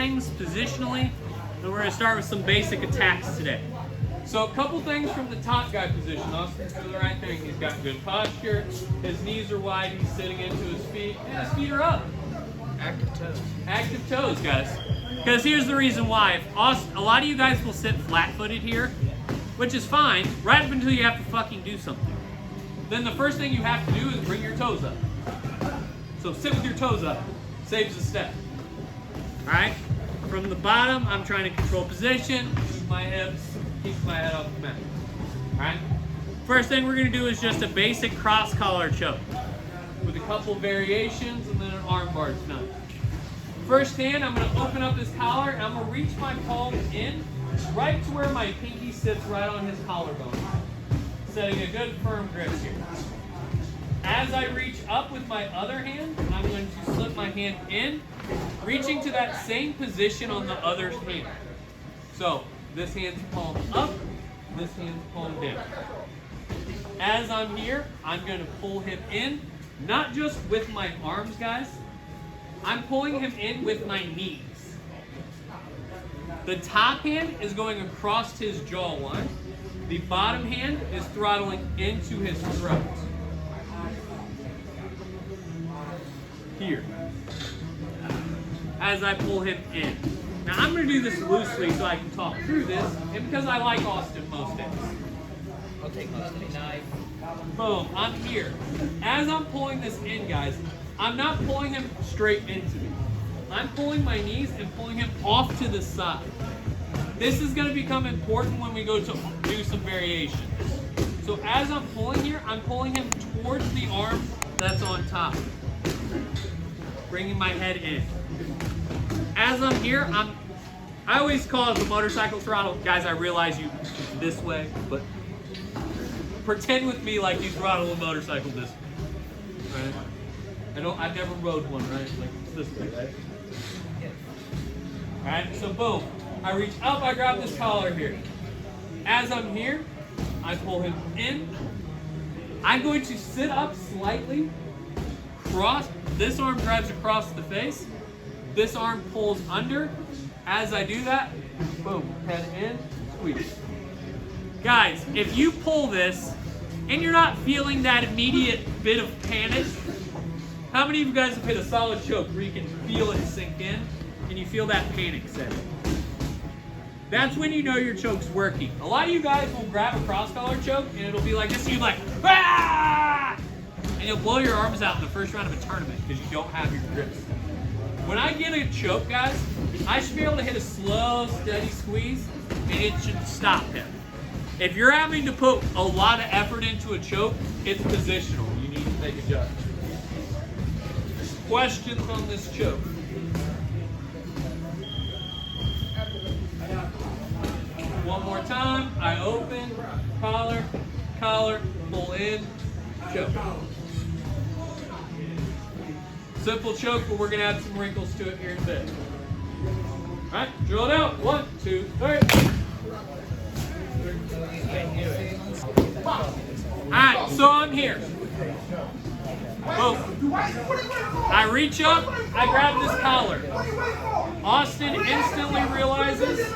things positionally, and we're gonna start with some basic attacks today. So a couple things from the top guy position. Austin's doing the right thing. He's got good posture. His knees are wide. He's sitting into his feet. And his feet are up. Active toes. Active toes, guys. Because here's the reason why. A lot of you guys will sit flat-footed here, which is fine, right up until you have to fucking do something. Then the first thing you have to do is bring your toes up. So sit with your toes up. Saves a step. All right? From the bottom, I'm trying to control position, move my hips, keep my head off the mat. All right? First thing we're going to do is just a basic cross collar choke with a couple variations and then an arm bar tonight. First hand, I'm going to open up his collar and I'm going to reach my palm in right to where my pinky sits right on his collarbone. Setting a good firm grip here. As I reach up with my other hand, I'm going to slip my hand in, reaching to that same position on the other hand. So this hand's palm up, this hand's palm down. As I'm here, I'm going to pull him in, not just with my arms, guys. I'm pulling him in with my knees. The top hand is going across his jawline. The bottom hand is throttling into his throat. Here. As I pull him in. Now I'm going to do this loosely so I can talk through this, and because I like Austin most days. I'll take most of the knife. Boom, I'm here. As I'm pulling this in, guys, I'm not pulling him straight into me. I'm pulling my knees and pulling him off to the side. This is going to become important when we go to do some variations. So as I'm pulling here, I'm pulling him towards the arm that's on top. Bringing my head in. As I'm here, I always call it the motorcycle throttle. Guys, I realize you this way, but pretend with me like you throttle a motorcycle this way. Right? I've never rode one, right? Like it's this way, right? Alright, so boom. I reach up, I grab this collar here. As I'm here, I pull him in. I'm going to sit up slightly, cross. This arm grabs across the face. This arm pulls under. As I do that, boom, head in, squeeze. Guys, if you pull this and you're not feeling that immediate bit of panic, how many of you guys have hit a solid choke where you can feel it sink in and you feel that panic set in? That's when you know your choke's working. A lot of you guys will grab a cross collar choke and it'll be like this, and you're like, ah! And you'll blow your arms out in the first round of a tournament because you don't have your grips. When I get a choke, guys, I should be able to hit a slow, steady squeeze and it should stop him. If you're having to put a lot of effort into a choke, it's positional. You need to make a judgment. Questions on this choke? One more time. I open, collar, collar, pull in, choke. Simple choke, but we're going to add some wrinkles to it here in a bit. All right, drill it out. 1, 2, 3. All right, so I'm here. Boom. I reach up, I grab this collar. Austin instantly realizes,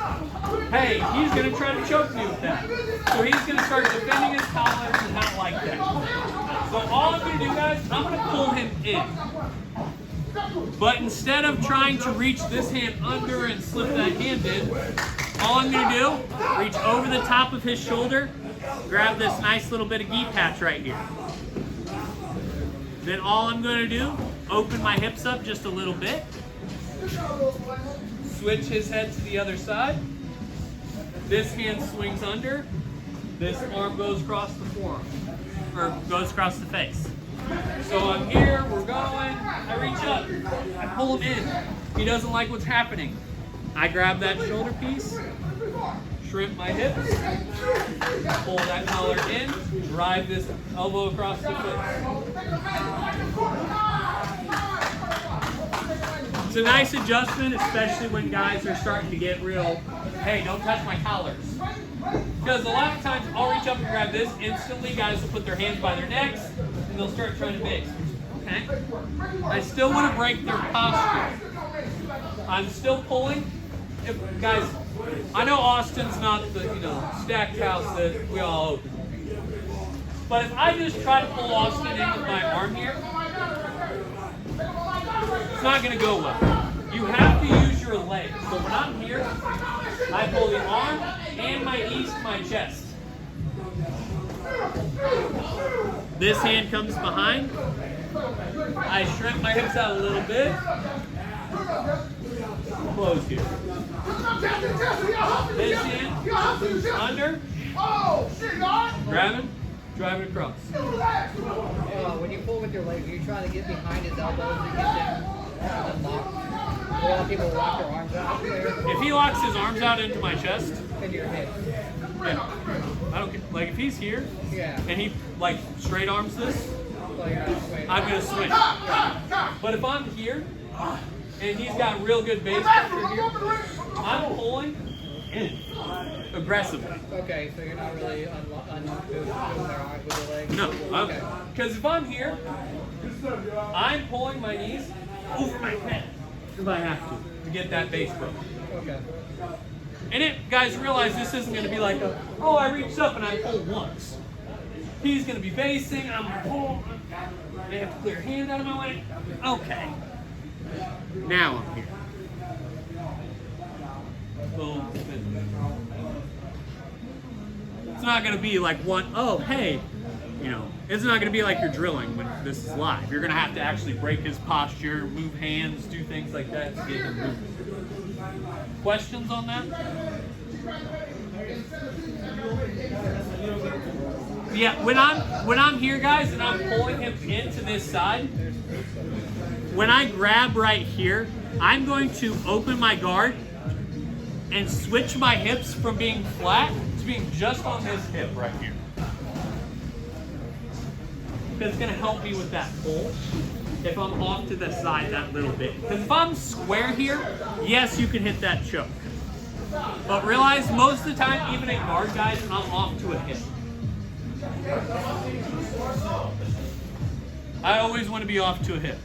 hey, he's going to try to choke me with that. So he's going to start defending his collar and not like that. So all I'm going to do, guys, I'm going to pull him in. But instead of trying to reach this hand under and slip that hand in, all I'm going to do, reach over the top of his shoulder, grab this nice little bit of gi patch right here. Then all I'm going to do, open my hips up just a little bit, switch his head to the other side, this hand swings under, this arm goes across the forearm, or goes across the face. So I'm here, we're going, I reach up, I pull him in. He doesn't like what's happening. I grab that shoulder piece, shrimp my hips, pull that collar in, drive this elbow across the foot. It's a nice adjustment, especially when guys are starting to get real, hey, don't touch my collars. Because a lot of times I'll reach up and grab this, instantly guys will put their hands by their necks and they'll start trying to mix. Okay? I still want to break their posture. I'm still pulling. Guys, I know Austin's not the stacked house that we all open. But if I just try to pull Austin in with my arm here, it's not going to go well. You have to use your legs. So when I'm here, I pull the arm and my knees to my chest. This hand comes behind. I shrimp my hips out a little bit. Close here. This hand under. Grabbing, driving across. When you pull with your legs, are you trying to get behind his elbows and get him locked? A lot of people lock their arms out there. If he locks his arms out into my chest, Into your head. yeah, I don't care. Like if he's here, Yeah. and he like straight arms this, So you're not swinging. I'm gonna swing. But if I'm here, and he's got real good base pressure here, I'm pulling in aggressively. Okay, so you're not really moving their arms with your legs? No, Okay. because if I'm here, I'm pulling my knees over my head if I have to get that base broke. Okay. And guys, realize this isn't going to be like oh, I reached up and I pulled once. He's going to be basing, and I'm going to pull. They have to clear a hand out of my way. Okay. Now I'm here. Boom. It's not going to be like oh, hey. It's not going to be like you're drilling when this is live. You're going to have to actually break his posture, move hands, do things like that to get him moving. Questions on that? Yeah, when I'm here, guys, and I'm pulling him into this side, when I grab right here, I'm going to open my guard and switch my hips from being flat to being just on this hip right here. It's going to help me with that pull if I'm off to the side that little bit. Because if I'm square here, yes, you can hit that choke. But realize most of the time, even at guard, guys, I'm off to a hip. I always want to be off to a hip.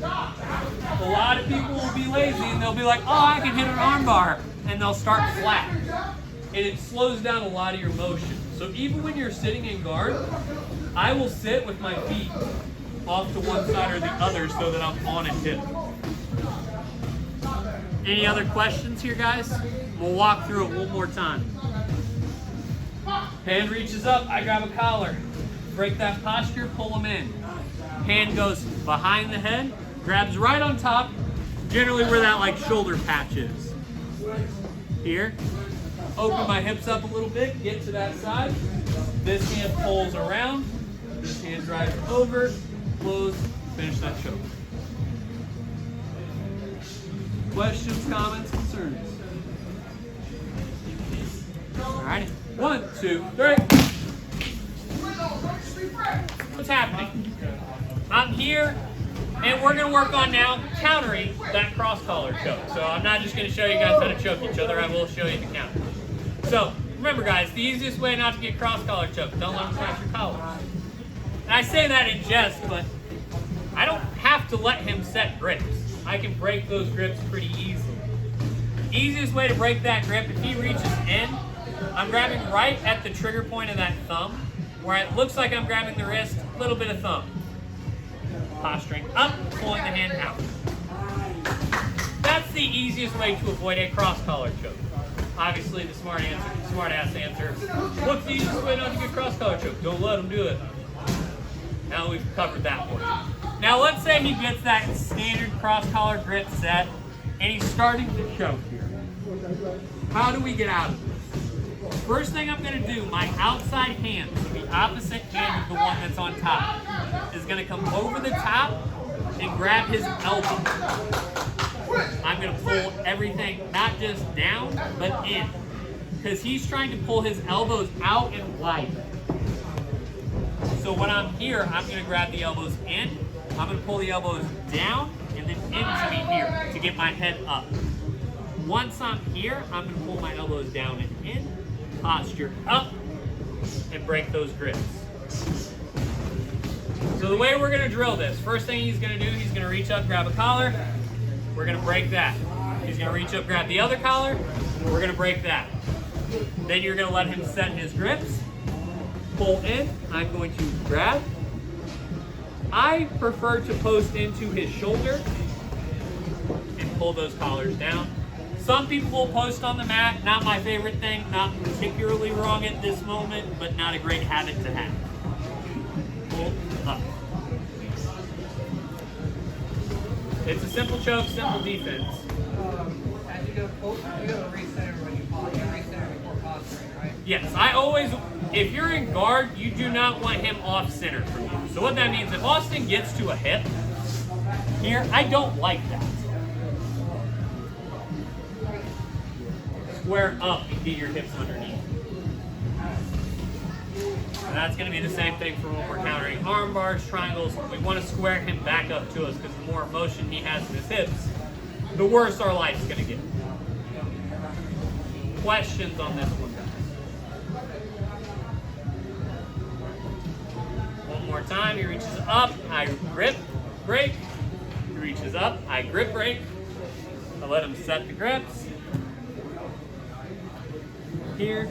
A lot of people will be lazy and they'll be like, oh, I can hit an arm bar. And they'll start flat. And it slows down a lot of your motion. So even when you're sitting in guard, I will sit with my feet off to one side or the other so that I'm on a hip. Any other questions here, guys? We'll walk through it one more time. Hand reaches up, I grab a collar. Break that posture, pull them in. Hand goes behind the head, grabs right on top, generally where that like shoulder patch is. Here. Open my hips up a little bit, get to that side. This hand pulls around. This hand drives over, close, finish that choke. Questions, comments, concerns? Alrighty. 1, 2, 3. What's happening? I'm here, and we're going to work on now countering that cross collar choke. So I'm not just going to show you guys how to choke each other, I will show you the counter. So remember guys, the easiest way not to get cross collar choked, don't let them smash your collars. And I say that in jest, but I don't have to let him set grips. I can break those grips pretty easily. Easiest way to break that grip, if he reaches in, I'm grabbing right at the trigger point of that thumb, where it looks like I'm grabbing the wrist, a little bit of thumb. Posturing up, pulling the hand out. That's the easiest way to avoid a cross collar choke. Obviously the smart ass answer, what's the easiest way not to get cross collar choke? Don't let him do it. Now we've covered that one. Now let's say he gets that standard cross collar grip set and he's starting to choke here. How do we get out of this? First thing I'm going to do, my outside hand, so the opposite hand of the one that's on top, is going to come over the top and grab his elbow. I'm going to pull everything, not just down, but in. Because he's trying to pull his elbows out and wide. So when I'm here, I'm going to grab the elbows in. I'm going to pull the elbows down and then into me here to get my head up. Once I'm here, I'm going to pull my elbows down and in, posture up, and break those grips. So the way we're going to drill this, first thing he's going to do, he's going to reach up, grab a collar. We're going to break that. He's gonna reach up, grab the other collar. We're gonna break that. Then you're gonna let him set his grips. Pull in, I'm going to grab. I prefer to post into his shoulder and pull those collars down. Some people will post on the mat, not my favorite thing, not particularly wrong at this moment, but not a great habit to have. Pull up. It's a simple choke, simple defense. As you go recenter when you fall, you recenter before posturing, right? Yes, I always, if you're in guard, you do not want him off center from you. So what that means, if Austin gets to a hip here, I don't like that. Square up and get your hips underneath. And that's going to be the same thing for when we're countering arm bars, triangles. We want to square him back up to us because the more motion he has in his hips, the worse our life's going to get. Questions on this one, guys? One more time. He reaches up. I grip, break. He reaches up. I grip, break. I let him set the grips. Here.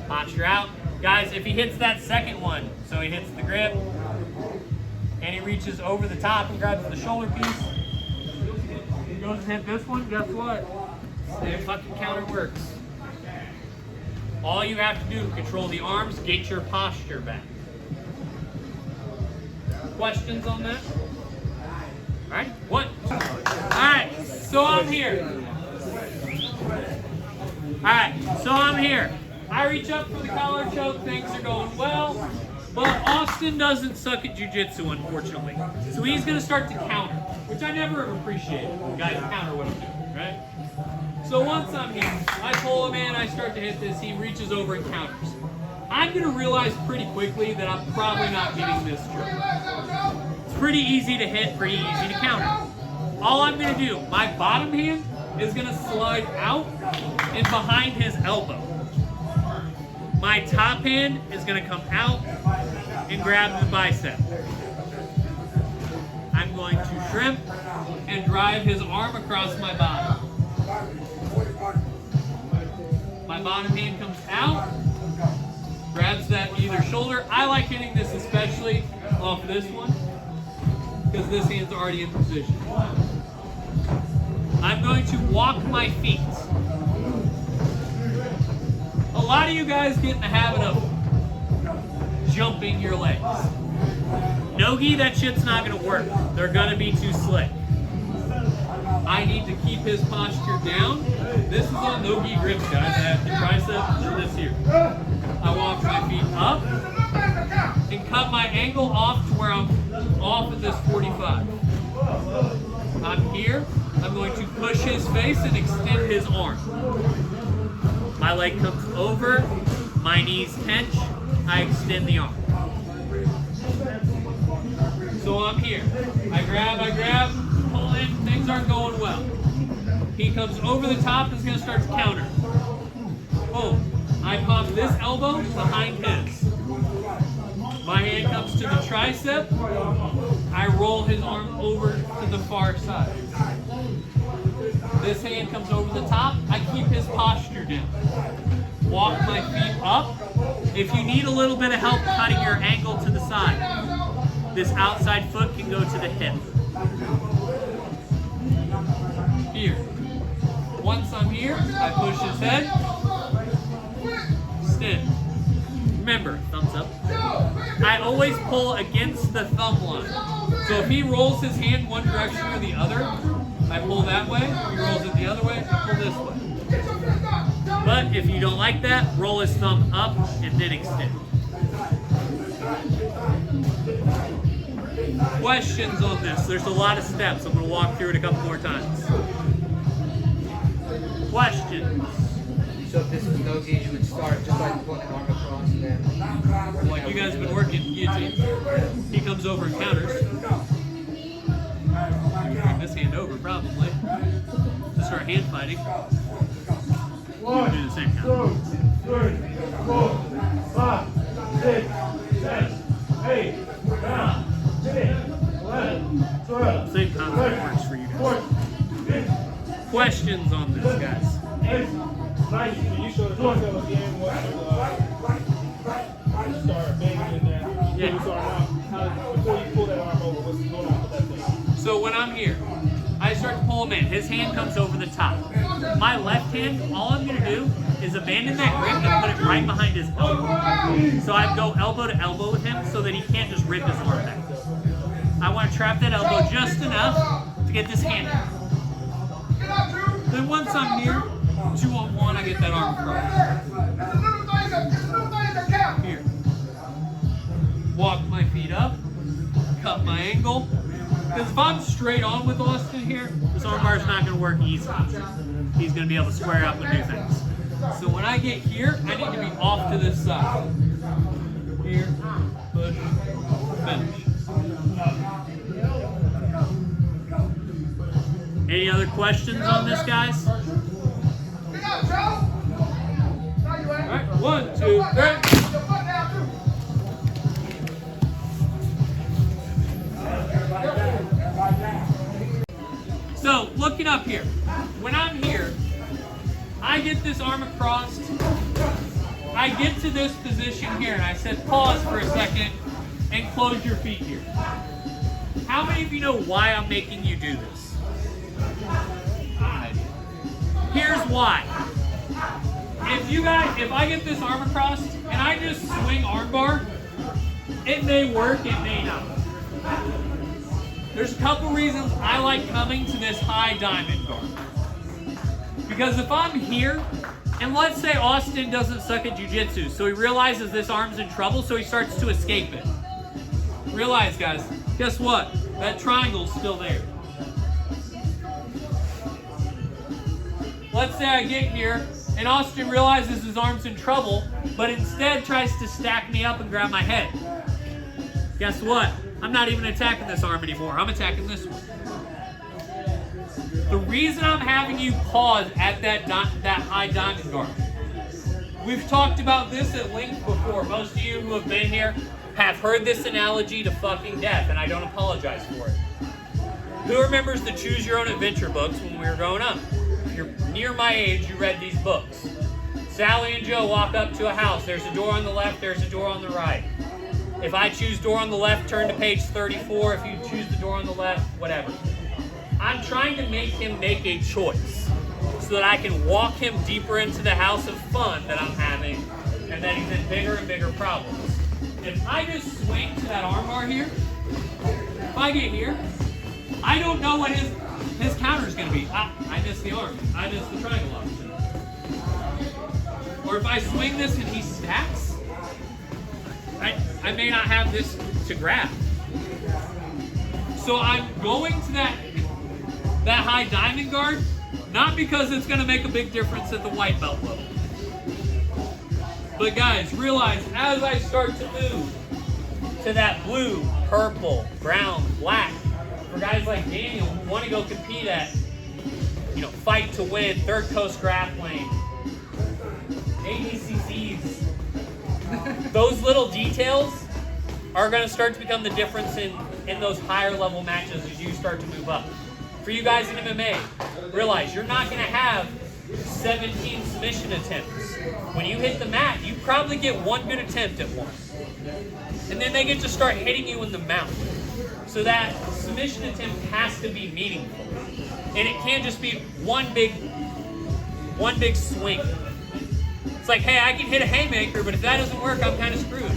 Posture out. Guys, if he hits that second one, so he hits the grip, and he reaches over the top and grabs the shoulder piece, he goes and hit this one, guess what? Same fucking counter works. All you have to do, control the arms, get your posture back. Questions on that? Alright, what? Alright, so I'm here. Alright, so I'm here. I reach up for the collar choke, things are going well, but Austin doesn't suck at jiu-jitsu, unfortunately. So he's going to start to counter, which I never have appreciated when guys counter what I'm doing, right? So once I'm here, I pull him in, I start to hit this, he reaches over and counters. I'm going to realize pretty quickly that I'm probably not getting this choke. It's pretty easy to hit, pretty easy to counter. All I'm going to do, my bottom hand is going to slide out and behind his elbow. My top hand is going to come out and grab the bicep. I'm going to shrimp and drive his arm across my bottom. My bottom hand comes out, grabs that either shoulder. I like hitting this especially off this one because this hand's already in position. I'm going to walk my feet. A lot of you guys get in the habit of jumping your legs. Nogi, that shit's not going to work. They're going to be too slick. I need to keep his posture down. This is on Logi Grip, guys. I have the tricep for this here. I walk my feet up and cut my angle off to where I'm off at this 45. I'm here. I'm going to push his face and extend his arm. My leg comes over, my knees tench, I extend the arm. So I'm here. I grab, pull in, things aren't going well. He comes over the top and is going to start to counter. Boom. I pop this elbow behind his. My hand comes to the tricep. I roll his arm over to the far side. This hand comes over the top. I keep his posture down. Walk my feet up. If you need a little bit of help cutting your angle to the side, this outside foot can go to the hip. Here. Once I'm here, I push his head. Extend. Remember, thumbs up. I always pull against the thumb line. So if he rolls his hand one direction or the other, I pull that way. If he rolls it the other way, I pull this way. But if you don't like that, roll his thumb up and then extend. Questions on this? There's a lot of steps. I'm going to walk through it a couple more times. Questions? So if this is Nogi, you would start just like pulling the arm across and then... Like you guys have been working guillotine. He comes over and counters. Bring this hand over, probably. To start hand fighting. You would do the same count. 2, 3, 4, 5, 6, 7, 8, 9, 10, 11, 12. Same concept works for you guys. 14, 15, Nice. Can you show the detail again? What you start banging in there? Yeah. You start out. Before you pull that arm over, what's going on with that thing? So when I'm here, I start to pull him in. His hand comes over the top. My left hand, all I'm going to do is abandon that grip and put it right behind his elbow. So I go elbow to elbow with him so that he can't just rip his arm back. I want to trap that elbow just enough to get this hand out. Then once I'm here, 2-on-1, I get that arm across. Here. Walk my feet up, cut my angle. Because if I'm straight on with Austin here, this arm bar is not going to work easy. He's going to be able to square up and do things. So when I get here, I need to be off to this side. Here, push, finish. Any other questions on this, guys? Alright, 1, 2, 3. So, looking up here. When I'm here, I get this arm across. I get to this position here, and I said pause for a second and close your feet here. How many of you know why I'm making you do this? Here's why. If I get this arm across and I just swing armbar, it may work, it may not. There's a couple reasons I like coming to this high diamond guard. Because if I'm here, and let's say Austin doesn't suck at jiu-jitsu, so he realizes this arm's in trouble, so he starts to escape it. Realize, guys, guess what? That triangle's still there. Let's say I get here, and Austin realizes his arm's in trouble, but instead tries to stack me up and grab my head. Guess what? I'm not even attacking this arm anymore. I'm attacking this one. The reason I'm having you pause at that high diamond guard. We've talked about this at length before. Most of you who have been here have heard this analogy to fucking death, and I don't apologize for it. Who remembers the Choose Your Own Adventure books when we were growing up? If you're near my age, you read these books. Sally and Joe walk up to a house. There's a door on the left, there's a door on the right. If I choose door on the left, turn to page 34. If you choose the door on the left, whatever. I'm trying to make him make a choice so that I can walk him deeper into the house of fun that I'm having and that he's in bigger and bigger problems. If I just swing to that armbar here, if I get here, I don't know what his counter is going to be. I miss the arm. I miss the triangle option. Or if I swing this and he stacks, I may not have this to grab. So I'm going to that high diamond guard, not because it's going to make a big difference at the white belt level. But guys, realize as I start to move to that blue, purple, brown, black, for guys like Daniel who want to go compete at, fight to win, Third Coast Grappling, ADCCs, those little details are going to start to become the difference in those higher level matches as you start to move up. For you guys in MMA, realize you're not going to have 17 submission attempts. When you hit the mat, you probably get one good attempt at one. And then they get to start hitting you in the mouth. So that submission attempt has to be meaningful. And it can't just be one big swing. It's like, hey, I can hit a haymaker, but if that doesn't work, I'm kind of screwed.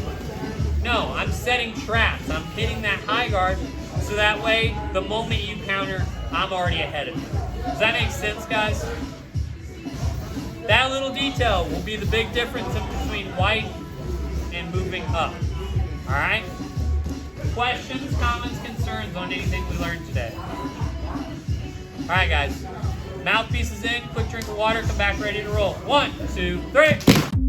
No, I'm setting traps. I'm hitting that high guard so that way, the moment you counter, I'm already ahead of you. Does that make sense, guys? That little detail will be the big difference between white and moving up. All right? Questions, comments, concerns on anything we learned today? All right, guys. Mouthpiece is in. Quick drink of water. Come back ready to roll. 1, 2, 3.